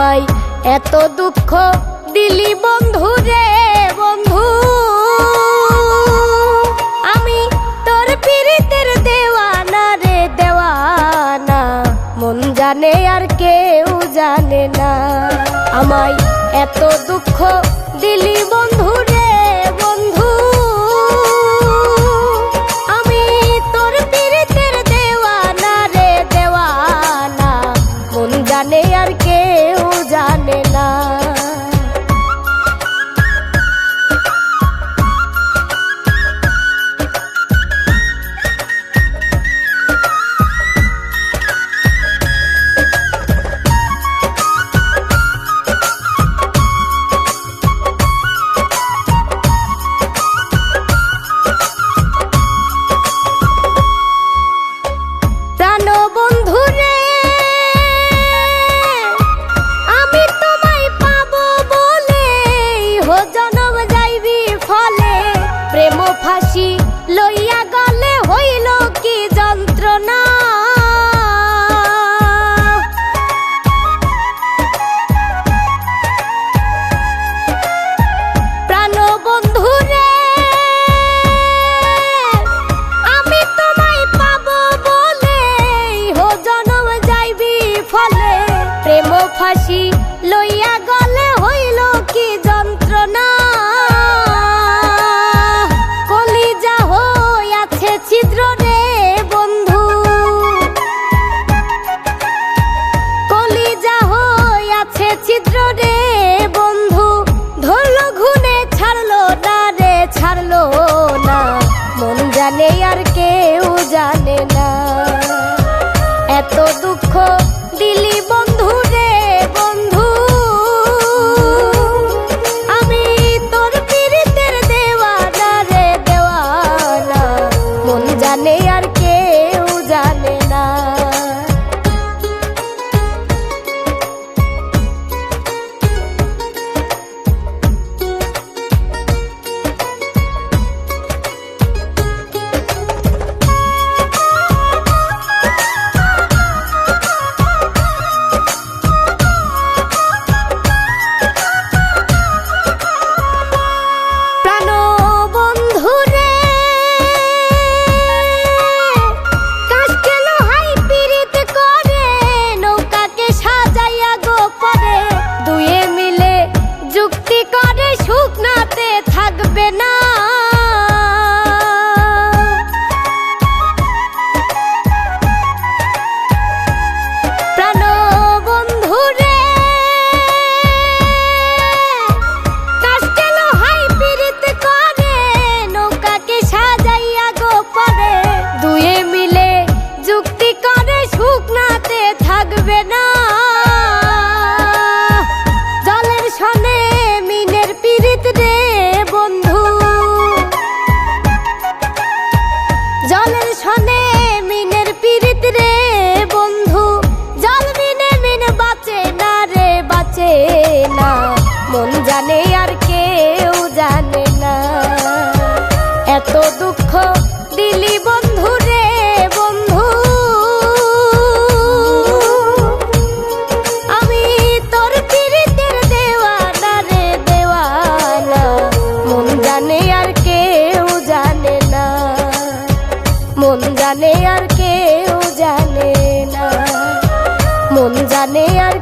আমায় এত দুঃখ দিলি বন্ধু রে বন্ধু, আমি তোর পীড়িতের দেওয়ানা রে দেওয়ানা, মন জানে আর কেউ জানে না। আমায় এত দুঃখ দিলি বন্ধু রে বন্ধু, আমি তোর পীড়িতের দেওয়ানা রে দেওয়ানা, মন জানে আর কেউ জানে না। ফাঁসি লইয়া গলে হইল কি যন্ত্রণা, প্রাণ বন্ধু রে আমি তোমায় পাবো বলে হো জনম যাইবি ফলে, প্রেম ফাঁসি লইয়া গলে হইল কি যন্ত্রণা, ছিদ্র রে বন্ধু কলিজা হইয়াছে ছিদ্র রে বন্ধু, ধরলো ঘুনে ছাড়লো না রে ছাড়লো না, মন জানে আর কেউ জানে না। এত দুঃখ দিলি বন্ধু রে বন্ধু, আমি তোর পীড়িতের দেওয়ানা রে দেওয়ানা, মন জানে আর কেউ জানে না। শুকনাতে থাকবে না প্রাণ বন্ধু রে, কাস্তে লোহাই পীড়িত করে নৌকাকে সাজাইয়া গো পরে, দুয়ে মিলে যুক্তি করে শুকনাতে থাকবে না, জলের সনে মিনের পীড়িত রে বন্ধু, জলের সনে মিনের পীড়িত রে বন্ধু, জল মিনে মিন বাঁচে না রে বাঁচে না, মন জানে আর কেউ জানে না। এত দুঃখ দিলি বন্ধু রে বন্ধু, আমি তোর পীড়িতের দেওয়ানা রে দেওয়ানা, মন জানে আর কেউ জানে না, মন জানে আর কেউ জানে না, মন জানে আর